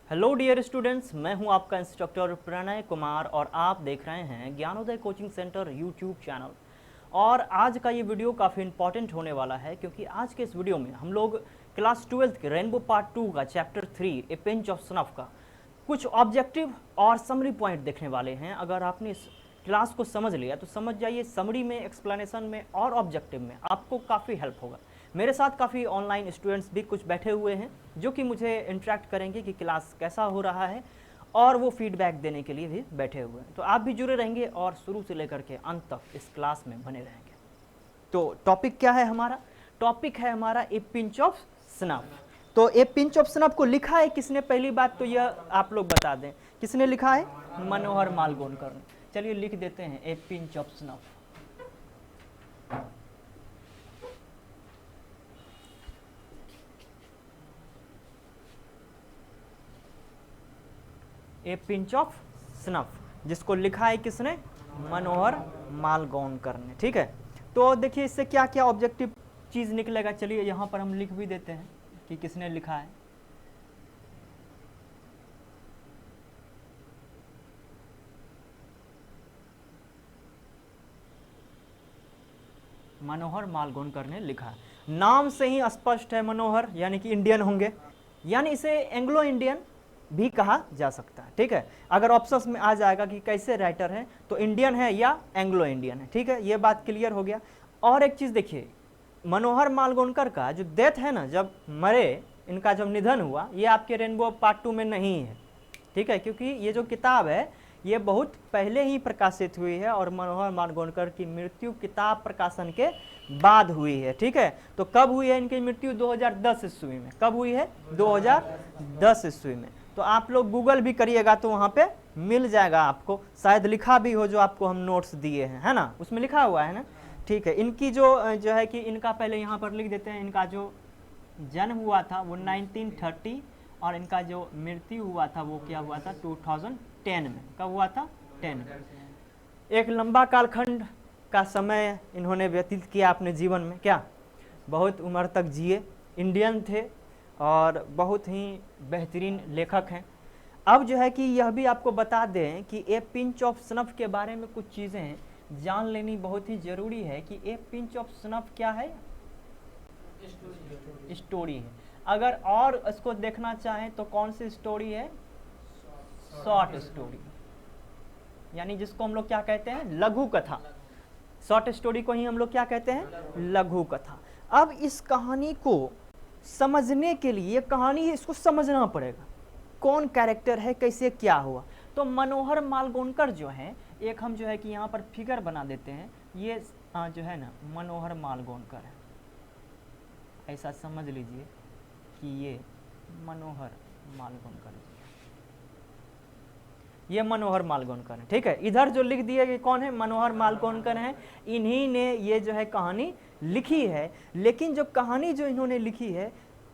Hello dear students, मैं हूं आपका इंस्ट्रक्टर प्रणय कुमार और आप देख रहे हैं Gyanodaya coaching centre YouTube channel. और आज का ये वीडियो काफ़ी इंपॉर्टेंट होने वाला है क्योंकि आज के इस वीडियो में हम लोग क्लास 12 के रेनबो पार्ट 2 का chapter 3 A pinch of snuff का कुछ ऑब्जेक्टिव और समरी पॉइंट देखने वाले हैं। अगर आपने इस क्लास को समझ लिया तो समझ जाइए समरी में, एक्सप्लेनेशन में और ऑब्जेक्टिव में आपको काफ़ी हेल्प होगा। मेरे साथ काफ़ी ऑनलाइन स्टूडेंट्स भी कुछ बैठे हुए हैं जो कि मुझे इंटरेक्ट करेंगे कि क्लास कैसा हो रहा है और वो फीडबैक देने के लिए भी बैठे हुए हैं। तो आप भी जुड़े रहेंगे और शुरू से लेकर के अंत तक इस क्लास में बने रहेंगे। तो टॉपिक क्या है हमारा? टॉपिक है हमारा ए पिंच ऑफ स्नफ। तो ए पिंच ऑफ स्नफ को लिखा है किसने? पहली बात तो यह आप लोग बता दें, किसने लिखा है? मनोहर मालगोनकर ने। चलिए लिख देते हैं ए pinch of snuff. A pinch of snuff जिसको लिखा है किसने? मनोहर मालगोनकर ने। ठीक है, तो देखिए इससे क्या क्या ऑब्जेक्टिव चीज निकलेगा। चलिए यहां पर हम लिख भी देते हैं कि किसने लिखा है। मनोहर मालगोनकर ने लिखा। नाम से ही स्पष्ट है, मनोहर यानी कि इंडियन होंगे, यानी इसे एंग्लो इंडियन भी कहा जा सकता है। ठीक है, अगर ऑप्शंस में आ जाएगा कि कैसे राइटर है तो इंडियन है या एंग्लो इंडियन है। ठीक है, ये बात क्लियर हो गया। और एक चीज देखिए, मनोहर मालगोनकर का जो डेथ है ना, जब मरे, इनका जब निधन हुआ, ये आपके रेनबो पार्ट 2 में नहीं है। ठीक है, क्योंकि ये जो किताब है ये बहुत पहले ही प्रकाशित हुई है और मनोहर मालगोनकर की मृत्यु किताब प्रकाशन के बाद हुई है। ठीक है, तो कब हुई है इनकी मृत्यु? 2010 ईस्वी में। कब हुई है? 2010 ईस्वी में। तो आप लोग गूगल भी करिएगा तो वहां पे मिल जाएगा आपको, शायद लिखा भी हो जो आपको हम नोट्स दिए हैं, है ना, उसमें लिखा हुआ है ना। ठीक है, इनकी जो है कि इनका पहले यहाँ पर लिख देते हैं, इनका जो जन्म हुआ था वो 1930 और इनका जो मृत्यु हुआ था वो क्या हुआ था? 2010 में। कब हुआ था? 10 में। एक लंबा कालखंड का समय इन्होंने व्यतीत किया अपने जीवन में। क्या बहुत उम्र तक जिए, इंडियन थे और बहुत ही बेहतरीन लेखक हैं। अब जो है कि यह भी आपको बता दें कि ए पिंच ऑफ स्नफ के बारे में कुछ चीज़ें जान लेनी बहुत ही ज़रूरी है कि ए पिंच ऑफ स्नफ क्या है? स्टोरी है। अगर और इसको देखना चाहें तो कौन सी स्टोरी है? शॉर्ट स्टोरी, यानी जिसको हम लोग क्या कहते हैं? लघु कथा। शॉर्ट स्टोरी को ही हम लोग क्या कहते हैं? लघु कथा। अब इस कहानी को समझने के लिए, कहानी है इसको समझना पड़ेगा, कौन कैरेक्टर है, कैसे क्या हुआ। तो मनोहर मालगोनकर जो है, एक हम जो है कि यहाँ पर फिगर बना देते हैं, ये जो है ना मनोहर मालगोनकर है, ऐसा समझ लीजिए कि ये मनोहर मालगोनकर जी, ये मनोहर मालगोनकर है। ठीक है, इधर जो लिख दिया कि कौन है? मनोहर मालगोनकर हैं। इन्हीं ने ये जो है कहानी लिखी है। लेकिन जो कहानी जो इन्होंने लिखी है,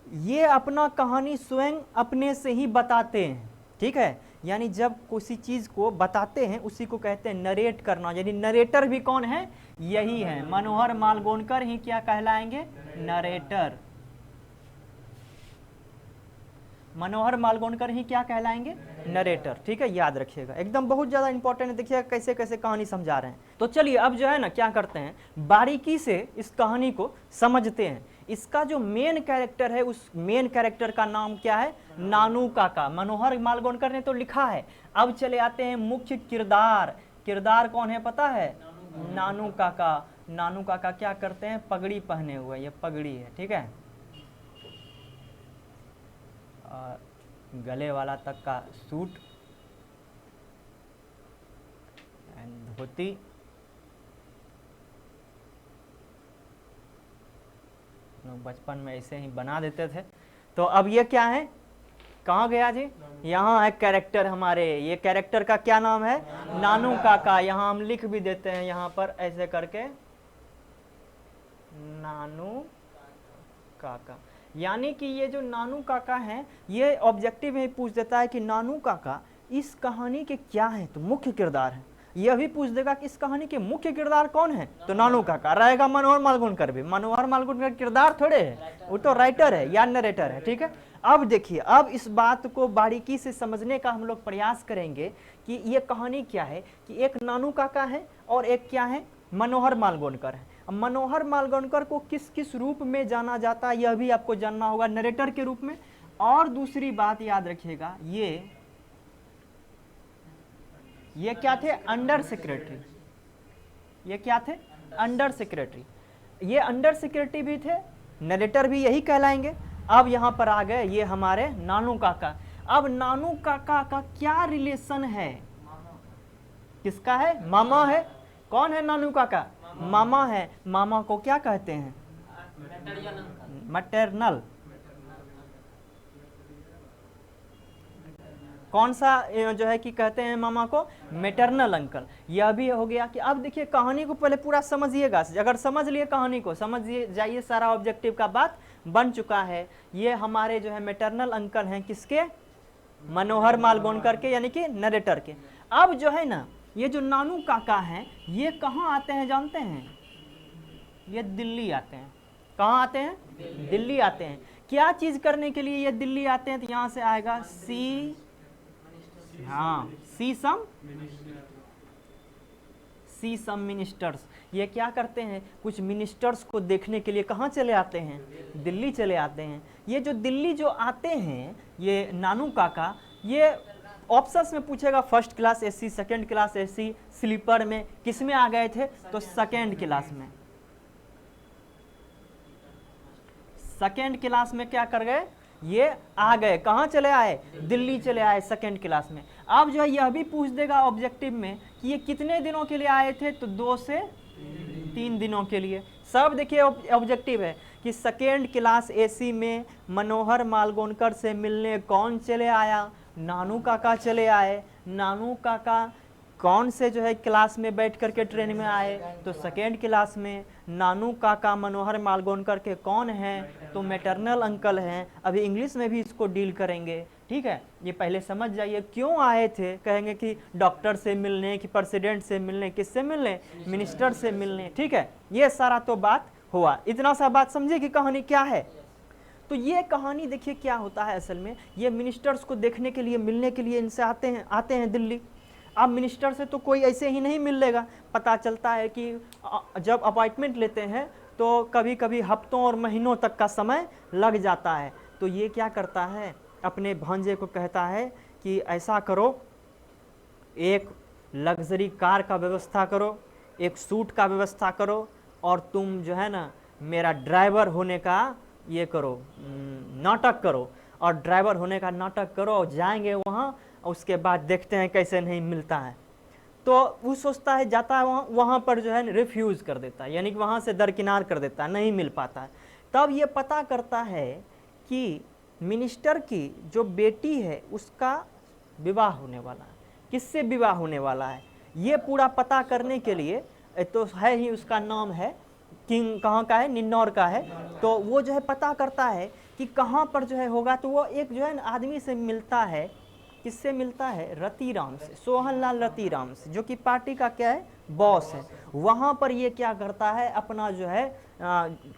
ये अपना कहानी स्वयं अपने से ही बताते हैं। ठीक है, यानी जब किसी चीज को बताते हैं उसी को कहते हैं नरेट करना, यानी नरेटर भी कौन है? यही है, मनोहर मालगोनकर ही क्या कहलाएंगे? नरेटर। मनोहर मालगोनकर ही क्या कहलाएंगे? नरेटर। ठीक है, याद रखिएगा, एकदम बहुत ज़्यादा इंपॉर्टेंट है। देखिएगा कैसे कैसे कहानी समझा रहे हैं। तो चलिए अब जो है ना क्या करते हैं, बारीकी से इस कहानी को समझते हैं। इसका जो मेन कैरेक्टर है, उस मेन कैरेक्टर का नाम क्या है? नानू काका। मनोहर मालगोनकर ने तो लिखा है। अब चले आते हैं मुख्य किरदार। किरदार कौन है पता है? नानू काका। नानू काका क्या करते हैं? पगड़ी पहने हुए, ये पगड़ी है। ठीक है, और गले वाला तक का सूट एंड धोती, लोग बचपन में ऐसे ही बना देते थे। तो अब ये क्या है? कहाँ गया जी? यहाँ है कैरेक्टर हमारे। ये कैरेक्टर का क्या नाम है? नानू काका। यहाँ हम लिख भी देते हैं, यहाँ पर ऐसे करके नानू काका। यानी कि ये जो नानू काका हैं, ये ऑब्जेक्टिव में पूछ देता है कि नानू काका इस कहानी के क्या हैं? तो मुख्य किरदार हैं। यह भी पूछ देगा कि इस कहानी के मुख्य किरदार कौन है? तो नानू काका रहेगा। मनोहर मालगोनकर भी, मनोहर मालगोनकर किरदार थोड़े है, वो तो राइटर है या नरेटर है। ठीक है, अब देखिए, अब इस बात को बारीकी से समझने का हम लोग प्रयास करेंगे कि ये कहानी क्या है, कि एक नानू काका है और एक क्या है, मनोहर मालगोनकर है। अब मनोहर मालगोनकर को किस किस रूप में जाना जाता है यह भी आपको जानना होगा, नरेटर के रूप में। और दूसरी बात याद रखिएगा, ये क्या थे, अंडर सेक्रेटरी। ये क्या थे, अंडर सेक्रेटरी। ये अंडर सेक्रेटरी भी थे, नरेटर भी यही कहलाएंगे। अब यहां पर आ गए ये हमारे नानू काका। अब नानू काका का क्या रिलेशन है, किसका है, मामा है। कौन है नानू काका, मामा है। मामा को क्या कहते हैं, मैटरनल। कौन सा जो है कि कहते हैं मामा को, मैटरनल अंकल। यह भी हो गया कि अब देखिए कहानी को पहले पूरा समझिएगा। अगर समझ लिए कहानी को, समझ जाइए, सारा ऑब्जेक्टिव का बात बन चुका है। ये हमारे जो है मैटरनल अंकल हैं, किसके, मनोहर मालगोनकर के, यानी कि नरेटर के। अब जो है ना, ये जो नानू काका हैं, ये कहाँ आते हैं जानते हैं, ये दिल्ली आते हैं। कहाँ आते हैं, दिल्ली आते हैं। क्या चीज करने के लिए ये दिल्ली आते हैं, तो यहां से आएगा सी, हाँ, सी सम मिनिस्टर्स। ये क्या करते हैं, कुछ मिनिस्टर्स को देखने के लिए कहाँ चले आते हैं, दिल्ली चले आते हैं। ये जो दिल्ली जो आते हैं, ये नानू काका, ये ऑप्शंस में पूछेगा first class AC, second class AC, sleeper में, किस में आ गए थे, तो सेकंड क्लास में। सेकंड क्लास में क्या कर गए, ये आ गए, कहाँ चले आए, दिल्ली चले आए सेकंड क्लास में। अब जो है यह भी पूछ देगा ऑब्जेक्टिव में कि ये कितने दिनों के लिए आए थे, तो 2 से 3 दिनों के लिए। सब देखिए ऑब्जेक्टिव है कि सेकेंड क्लास एसी में मनोहर मालगोनकर से मिलने कौन चले आया, नानू काका चले आए। नानू काका कौन से जो है क्लास में बैठ करके ट्रेन में आए, तो सेकेंड क्लास में। नानू काका मनोहर मालगोनकर के कौन हैं, तो मैटरनल अंकल हैं। अभी इंग्लिश में भी इसको डील करेंगे, ठीक है। ये पहले समझ जाइए क्यों आए थे, कहेंगे कि डॉक्टर से मिलने, कि प्रेसिडेंट से मिलने, किससे मिलने, मिनिस्टर से मिलने, ठीक है। ये सारा तो बात हुआ, इतना सा बात समझिए कि कहानी क्या है। तो ये कहानी देखिए क्या होता है, असल में ये मिनिस्टर्स को देखने के लिए, मिलने के लिए इनसे आते हैं दिल्ली। अब मिनिस्टर से तो कोई ऐसे ही नहीं मिल लेगा, पता चलता है कि जब अपॉइंटमेंट लेते हैं तो कभी कभी हफ्तों और महीनों तक का समय लग जाता है। तो ये क्या करता है, अपने भांजे को कहता है कि ऐसा करो, एक लग्जरी कार का व्यवस्था करो, एक सूट का व्यवस्था करो, और तुम जो है ना मेरा ड्राइवर होने का ये करो, नाटक करो, और ड्राइवर होने का नाटक करो। जाएंगे वहाँ, उसके बाद देखते हैं कैसे नहीं मिलता है। तो वो सोचता है, जाता है वहाँ पर जो है रिफ्यूज़ कर देता है, यानी कि वहाँ से दरकिनार कर देता है, नहीं मिल पाता है। तब ये पता करता है कि मिनिस्टर की जो बेटी है उसका विवाह होने वाला है। किससे विवाह होने वाला है, ये पूरा पता करने के लिए, तो है ही उसका नाम है किंग, कहाँ का है, निन्नौर का है। तो वो जो है पता करता है कि कहाँ पर जो है होगा। तो वो एक जो है आदमी से मिलता है, किससे मिलता है, रतिराम से, सोहनलाल रतिराम से, जो कि पार्टी का क्या है, बॉस है। वहाँ पर ये क्या करता है, अपना जो है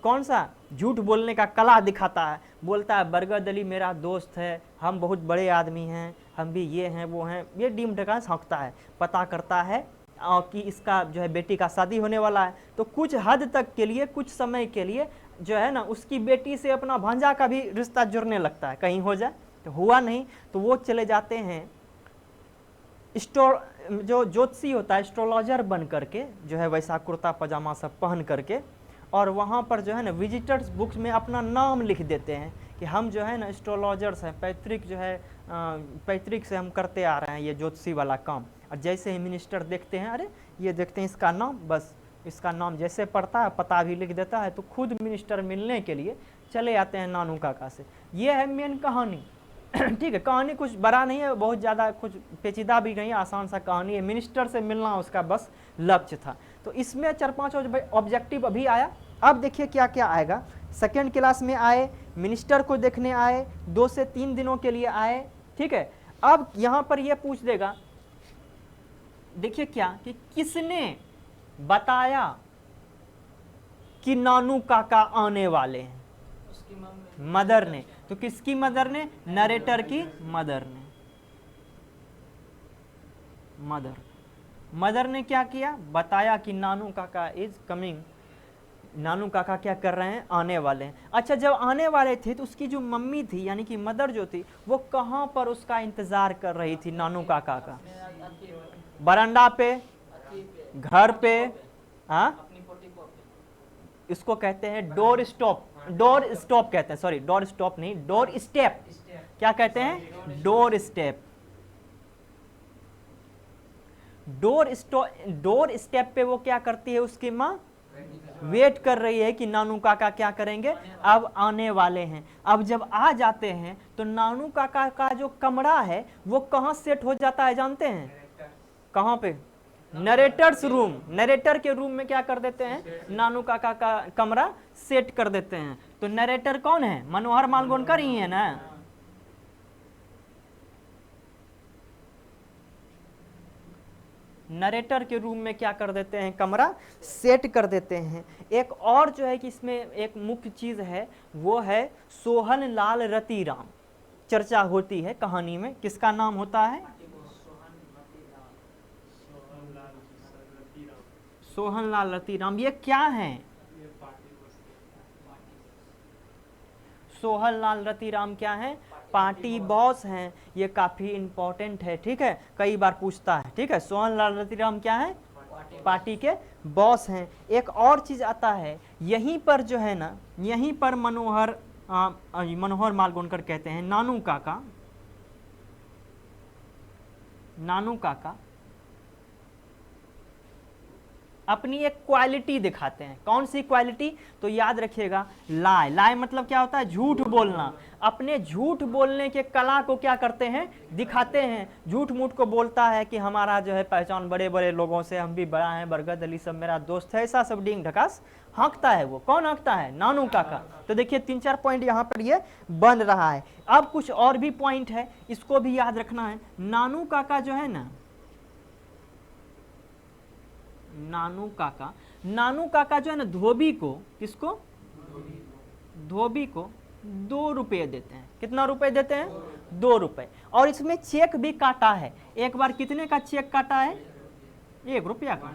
कौन सा झूठ बोलने का कला दिखाता है। बोलता है बरगद अली मेरा दोस्त है, हम बहुत बड़े आदमी हैं, हम भी ये हैं वो हैं, ये डीम ढका छाँकता है। पता करता है कि इसका जो है बेटी का शादी होने वाला है। तो कुछ हद तक के लिए, कुछ समय के लिए जो है ना उसकी बेटी से अपना भांजा का भी रिश्ता जुड़ने लगता है, कहीं हो जाए। तो हुआ नहीं, तो वो चले जाते हैं जो ज्योतिषी होता है, एस्ट्रोलॉजर बन करके, जो है वैसा कुर्ता पजामा सब पहन करके, और वहाँ पर जो है ना विजिटर्स बुक्स में अपना नाम लिख देते हैं कि हम जो है ना एस्ट्रोलॉजर्स हैं, पैतृक जो है पैतृक से हम करते आ रहे हैं ये ज्योतिषी वाला काम। और जैसे ही मिनिस्टर देखते हैं, अरे ये देखते हैं इसका नाम, बस इसका नाम जैसे पढ़ता है, पता भी लिख देता है, तो खुद मिनिस्टर मिलने के लिए चले आते हैं नानू काका से। ये है मेन कहानी। ठीक है, कहानी कुछ बड़ा नहीं है, बहुत ज़्यादा कुछ पेचीदा भी नहीं है, आसान सा कहानी है। मिनिस्टर से मिलना उसका बस लक्ष्य था। तो इसमें 4-5 ऑब्जेक्टिव अभी आया। अब देखिए क्या क्या आएगा। सेकेंड क्लास में आए, मिनिस्टर को देखने आए, 2 से 3 दिनों के लिए आए, ठीक है। अब यहाँ पर यह पूछ देगा, देखिए क्या, कि किसने बताया कि नानू काका आने वाले हैं, मदर ने। तो किसकी मदर ने? नरेटर की मदर ने। मदर ने क्या किया? बताया कि नानू काका इज कमिंग, नानू काका क्या कर रहे हैं? आने वाले हैं। अच्छा, जब आने वाले थे तो उसकी जो मम्मी थी यानी कि मदर जो थी वो कहाँ पर उसका इंतजार कर रही थी नानू काका का? बरामदा पे, घर पे, हाँ, इसको कहते हैं डोर स्टॉप। डोर स्टॉप कहते हैं, सॉरी डोर स्टॉप नहीं, डोर स्टेप। क्या कहते हैं? Door step. डोर स्टेप पे वो क्या करती है? उसकी माँ वेट कर रही है कि नानू काका क्या करेंगे? अब आने वाले हैं। अब जब आ जाते हैं तो नानू काका का जो कमरा है वो कहाँ सेट हो जाता है जानते हैं? कहाँ पे? Narrator's room. नरेटर के रूम में क्या कर देते हैं? नानू काका का कमरा सेट कर देते हैं। तो नरेटर कौन है? मनोहर मालगोनकर ही है ना। नरेटर के रूम में क्या कर देते हैं? कमरा सेट कर देते हैं। एक और जो है कि इसमें एक मुख्य चीज है वो है सोहन लाल रतिराम। चर्चा होती है कहानी में, किसका नाम होता है? सोहन लाल रतिराम। ये क्या है? सोहन लाल रतिराम क्या है? पार्टी बॉस हैं। ये काफी इंपॉर्टेंट है, ठीक है, कई बार पूछता है, ठीक है। सोहन लाल रतिराम क्या है? पार्टी के बॉस हैं। एक और चीज आता है यहीं पर जो है ना, यहीं पर मनोहर मालगोनकर कहते हैं नानू काका अपनी एक क्वालिटी दिखाते हैं। कौन सी क्वालिटी? तो याद रखिएगा, लाए मतलब क्या होता है? झूठ बोलना। अपने झूठ बोलने के कला को क्या करते हैं? दिखाते हैं। झूठ मूठ को बोलता है कि हमारा जो है पहचान बड़े बड़े लोगों से, हम भी बड़ा हैं, बरगद अली सब मेरा दोस्त है, ऐसा सब डींग ढकास हाँकता है। वो कौन हाँकता है? नानू काका। तो देखिए 3-4 पॉइंट यहाँ पर ये बन रहा है। अब कुछ और भी पॉइंट है, इसको भी याद रखना है। नानू काका जो है ना, नानू काका जो है ना, धोबी को, किसको? धोबी को 2 रुपये देते हैं। कितना रुपए देते हैं? 2 रुपए। और इसमें चेक भी काटा है। एक बार कितने का चेक काटा है? 1 रुपया का।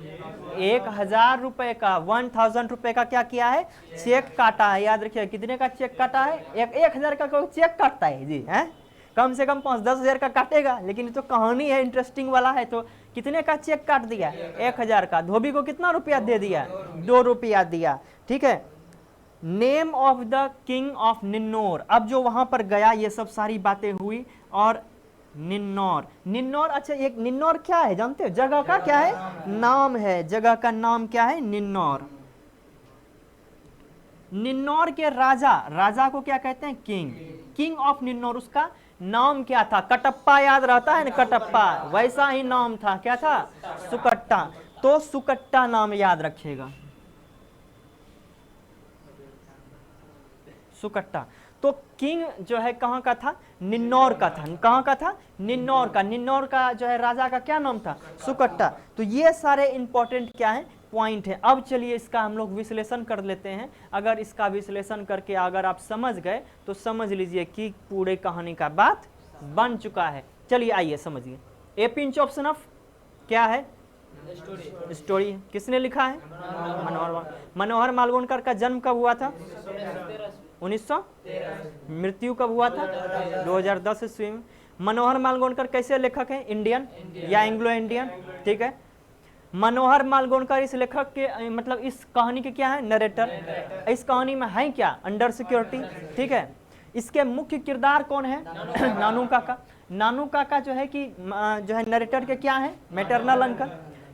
1000 रुपए का, 1000 रुपए का क्या किया है? चेक काटा है। याद रखिए कितने का चेक काटा है? 1000 का कोई चेक काटता है जी? है कम से कम 5-10 हजार का काटेगा। लेकिन ये तो कहानी है, इंटरेस्टिंग वाला है। तो कितने का चेक काट दिया? 1000 का। धोबी को कितना रुपया दे दिया? 2 रुपया दिया, ठीक है। Name of the king of Ninnaur. अब जो वहां पर गया ये सब सारी बातें हुई। और निन्नौर, अच्छा एक निन्नौर क्या है जानते हो? जगह का क्या है? नाम है। जगह का नाम क्या है? निन्नौर। निन्नौर के राजा को क्या कहते हैं? King of Ninnaur. उसका नाम क्या था? कटप्पा। याद रहता है ना कटप्पा? वैसा ही नाम था। क्या था? सुकट्टा। तो सुकट्टा नाम याद रखिएगा, सुकट्टा। तो किंग जो है कहाँ का था? निन्नौर का था। कहाँ का था? निन्नौर का। निन्नौर का जो है राजा का क्या नाम था? सुकट्टा। तो ये सारे इंपॉर्टेंट क्या है? पॉइंट है। अब चलिए इसका हम लोग विश्लेषण कर लेते हैं। अगर इसका विश्लेषण करके अगर आप समझ गए तो समझ लीजिए कि पूरे कहानी का बात बन चुका है। चलिए आइए समझिए। ए पिंच ऑफ सनफ क्या है? स्टोरी। किसने लिखा है? मनोहर मालगोनकर का जन्म कब हुआ था? 1900। मृत्यु कब हुआ था? 2010 ईस्वी में। मनोहर मालगोनकर कैसे लेखक हैं? इंडियन या एंग्लो इंडियन? ठीक है। मनोहर मालगोनकर इस लेखक के मतलब इस कहानी के क्या है? नरेटर। इस कहानी में है क्या? अंडर सिक्योरिटी, ठीक है। इसके मुख्य किरदार कौन है? नानू काका। नानू काका जो है कि जो है नरेटर के क्या है? Maternal uncle.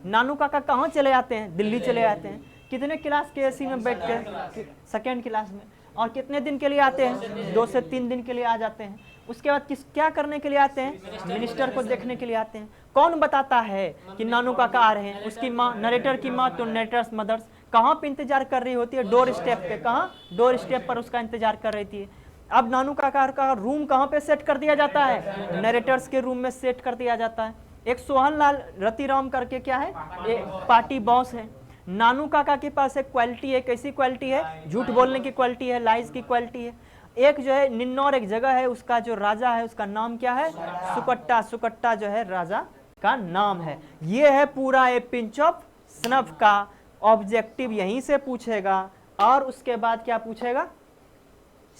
नानू काका कहाँ चले जाते हैं? दिल्ली चले जाते हैं। कितने क्लास के एसी में बैठ के? 2nd क्लास में। और कितने दिन के लिए आते हैं? 2 से 3 दिन के लिए आ जाते हैं। उसके बाद क्या करने के लिए आते हैं? मिनिस्टर को देखने के लिए आते हैं। कौन बताता है कि नानू काका आ रहे हैं? उसकी माँ, नरेटर की माँ। तो नरेटर्स मदर्स कहाँ पे इंतजार कर रही होती है? डोर स्टेप पे। कहाँ? डोर स्टेप पर उसका इंतजार कर रही थी। अब नानू काका का रूम कहाँ पे सेट कर दिया जाता है? नरेटर्स के रूम में सेट कर दिया जाता है। एक सोहन लाल रतिराम करके क्या है? एक पार्टी बॉस है। नानू काका के पास एक क्वालिटी है। कैसी क्वालिटी है? झूठ बोलने की क्वालिटी है, लाइज की क्वालिटी है। एक जो है निन्नौर एक जगह है, उसका जो राजा है उसका नाम क्या है? सुकट्टा। सुकट्टा जो है राजा का नाम है। ये है पूरा ए पिंच ऑफ स्नफ का ऑब्जेक्टिव, यहीं से पूछेगा। और उसके बाद क्या पूछेगा?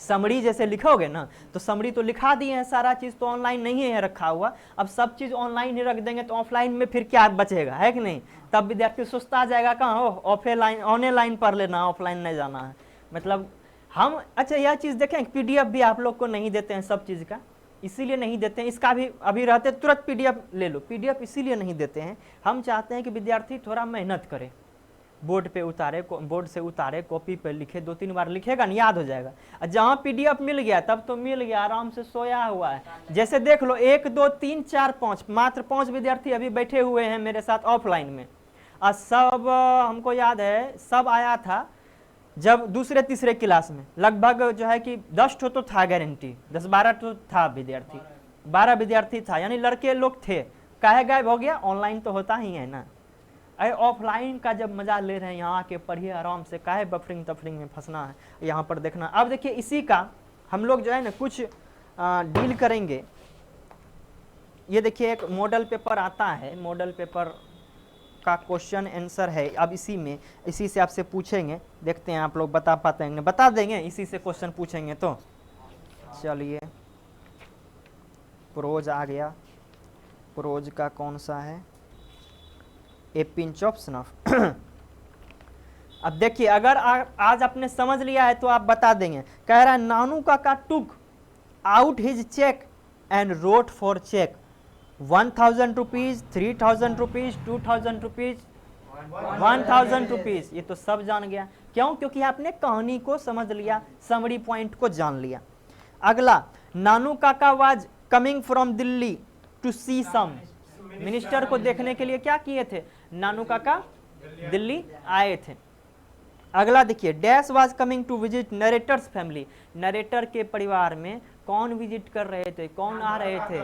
समरी जैसे लिखोगे ना, तो समरी तो लिखा दिए हैं, सारा चीज तो ऑनलाइन नहीं है रखा हुआ। अब सब चीज ऑनलाइन ही रख देंगे तो ऑफलाइन में फिर क्या बचेगा, है कि नहीं? तब विद्यार्थी सुस्ता जाएगा, कहाँ ऑफलाइन ऑनलाइन पढ़ लेना, ऑफलाइन नहीं जाना है। मतलब हम अच्छा यह चीज देखें, पीडीएफ भी आप लोग को नहीं देते हैं सब चीज का, इसीलिए नहीं देते हैं। इसका भी अभी रहते तुरंत पीडीएफ ले लो, पीडीएफ इसीलिए नहीं देते हैं। हम चाहते हैं कि विद्यार्थी थोड़ा मेहनत करे, बोर्ड पे उतारे, बोर्ड से उतारे, कॉपी पे लिखे, 2-3 बार लिखेगा ना, याद हो जाएगा। जहाँ पीडीएफ मिल गया तब तो मिल गया, आराम से सोया हुआ है। जैसे देख लो 1 2 3 4 5, मात्र 5 विद्यार्थी अभी बैठे हुए हैं मेरे साथ ऑफलाइन में। और सब हमको याद है सब आया था जब दूसरे तीसरे क्लास में, लगभग जो है कि 10 तो था गारंटी, 10-12 तो था विद्यार्थी, 12 विद्यार्थी था, यानी लड़के लोग थे। काहे गायब हो गया? ऑनलाइन तो होता ही है ना। अरे ऑफलाइन का जब मजा ले रहे हैं, यहाँ आके पढ़िए आराम से, काहे बफरिंग तफरिंग में फंसना है, यहाँ पर देखना। अब देखिए इसी का हम लोग जो है ना कुछ डील करेंगे। ये देखिए एक मॉडल पेपर आता है, मॉडल पेपर का क्वेश्चन आंसर है। अब इसी से आपसे पूछेंगे, देखते हैं आप लोग बता पाते हैं, बता देंगे, इसी से क्वेश्चन पूछेंगे। तो चलिए प्रोज आ गया, प्रोज का कौन सा है? ए पिंच ऑफ स्नफ। अब देखिए अगर आज आपने समझ लिया है तो आप बता देंगे। कह रहा है Nanu Kaka took out his cheque and wrote for cheque 1000 rupees, 3000 rupees, 2000 rupees, 1000 rupees. ये तो सब जान गया, क्यों? क्योंकि आपने कहानी को समझ लिया, समरी पॉइंट को जान लिया। अगला, Nanu Kaka was coming from Delhi to see some. Minister को देखने के लिए क्या किए थे? नानू काका दिल्ली आए थे। अगला देखिए, dash was coming to visit narrator's family. Narrator के परिवार में कौन विजिट कर रहे थे, कौन आ रहे थे?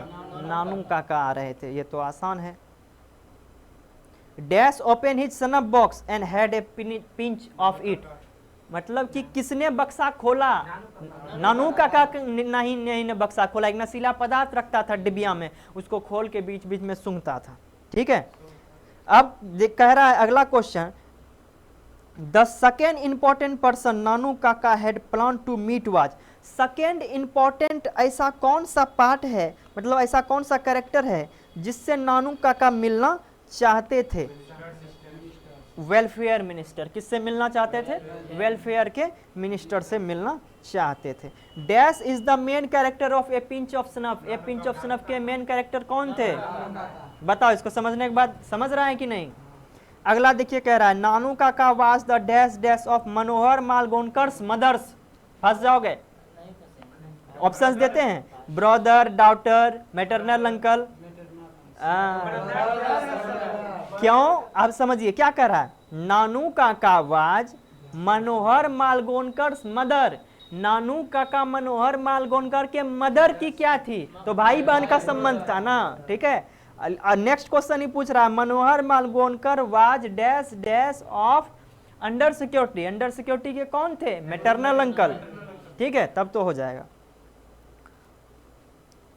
नानू काका आ रहे थे। ये तो आसान है। Dash open his snuff box and had a pinch of it. मतलब कि किसने बक्सा खोला? नानू काका नहीं ने बक्सा खोला। एक नशीला पदार्थ रखता था डिबिया में, उसको खोल के बीच बीच में सूंघता था। ठीक है। अब कह रहा है अगला question, the second important person Nanu Kaka had plan to meet was. Second important ऐसा कौन सा पार्ट है, मतलब ऐसा कौन सा कैरेक्टर है जिससे नानू काका मिलना चाहते थे? Welfare minister. किससे मिलना चाहते थे? वेलफेयर के मिनिस्टर से मिलना चाहते थे। Dash is the main character of A pinch of snuff. A pinch of snuff के मेन कैरेक्टर कौन थे? बताओ, इसको समझने के बाद समझ रहा है कि नहीं? अगला देखिए कह रहा है Nanu Kaka was the dash dash of Manohar Malgonkar's mother's. फंस जाओगे, ऑप्शंस देते हैं, ब्रदर, डॉटर, मैटरनल अंकल। क्यों? आप समझिए क्या कह रहा है। Nanu Kaka was Manohar Malgonkar mother. नानू काका मनोहर मालगोनकर के मदर की क्या थी? तो भाई बहन का संबंध था ना। ठीक है। नेक्स्ट क्वेश्चन ही पूछ रहा है, Manohar Malgonkar was dash dash of under security. Under security के कौन थे? Maternal uncle. ठीक है, तब तो हो जाएगा।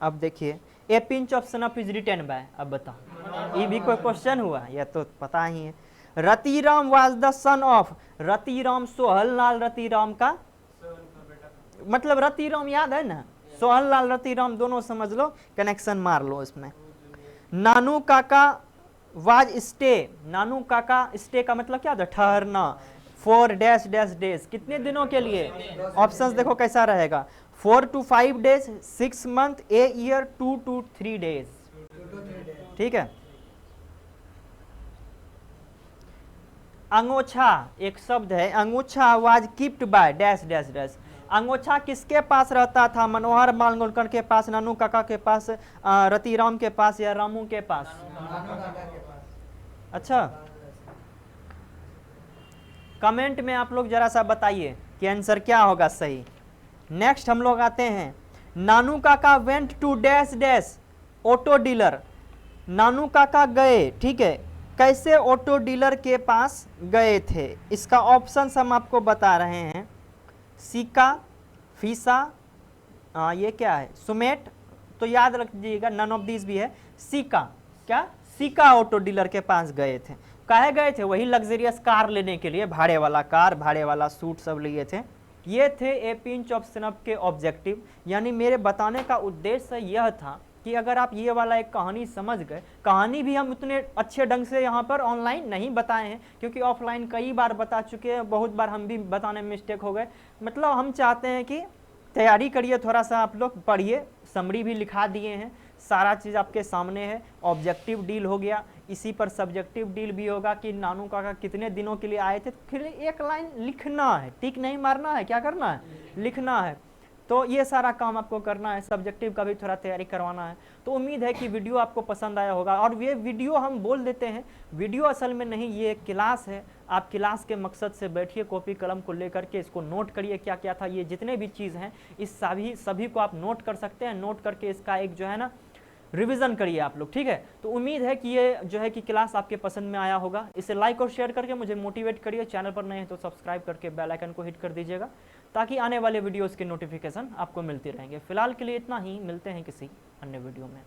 अब देखिए, a pinch of snuff is written by. अब बताओ, ये भी कोई क्वेश्चन हुआ? यह तो पता ही है। Ratiram was the son of. Ratiram Sohanlal Ratiram का मतलब रतिराम याद है ना, सोहनलाल रतिराम दोनों समझ लो, कनेक्शन मार लो इसमें। नानू काका वाज स्टे। नानू काका स्टे का मतलब क्या था? ठहरना। 4 डैश डैश डेज। कितने दिनों के लिए? ऑप्शंस देखो कैसा रहेगा, 4 to 5 days, 6 month, a year, 2 to 3 days। ठीक है। अंगोछा एक शब्द है, अंगोछा was keeped by dash dash dash. अंगोछा किसके पास रहता था? मनोहर मालगोनकर के पास, नानू काका के पास, रतिराम के पास या रामू के पास? अच्छा, कमेंट में आप लोग जरा सा बताइए कि आंसर क्या होगा सही। नेक्स्ट हम लोग आते हैं, Nanu Kaka went to dash dash auto dealer. Nanu Kaka गए, ठीक है, कैसे ऑटो डीलर के पास गए थे? इसका ऑप्शन हम आपको बता रहे हैं, सिक्का, फीसा, ये क्या है, सुमेट, तो याद रख लीजिएगा नन ऑफ दिस भी है। सीका, क्या, सीका ऑटो डीलर के पास गए थे, काहे गए थे, वही लग्जरियस कार लेने के लिए, भाड़े वाला कार, भाड़े वाला सूट सब लिए थे। ये थे ए पिंच ऑफ स्नफ के ऑब्जेक्टिव, यानी मेरे बताने का उद्देश्य यह था कि अगर आप ये वाला एक कहानी समझ गए, कहानी भी हम उतने अच्छे ढंग से यहाँ पर ऑनलाइन नहीं बताए हैं क्योंकि ऑफलाइन कई बार बता चुके हैं, बहुत बार हम भी बताने में मिस्टेक हो गए। मतलब हम चाहते हैं कि तैयारी करिए, थोड़ा सा आप लोग पढ़िए, समरी भी लिखा दिए हैं, सारा चीज़ आपके सामने है। ऑब्जेक्टिव डील हो गया, इसी पर सब्जेक्टिव डील भी होगा कि नानू काका कितने दिनों के लिए आए थे, फिर एक लाइन लिखना है, टिक नहीं मारना है, क्या करना है, लिखना है। तो ये सारा काम आपको करना है, सब्जेक्टिव का भी थोड़ा तैयारी करवाना है। तो उम्मीद है कि वीडियो आपको पसंद आया होगा। और ये वीडियो हम बोल देते हैं, वीडियो असल में नहीं, ये क्लास है। आप क्लास के मकसद से बैठिए, कॉपी कलम को लेकर के इसको नोट करिए, क्या क्या था, ये जितने भी चीज़ हैं इस सभी को आप नोट कर सकते हैं। नोट करके इसका एक जो है ना रिवीजन करिए आप लोग, ठीक है। तो उम्मीद है कि ये जो है कि क्लास आपके पसंद में आया होगा। इसे लाइक और शेयर करके मुझे मोटिवेट करिए। चैनल पर नए हैं तो सब्सक्राइब करके बेल आइकन को हिट कर दीजिएगा ताकि आने वाले वीडियोस के नोटिफिकेशन आपको मिलती रहेंगे। फिलहाल के लिए इतना ही, मिलते हैं किसी अन्य वीडियो में।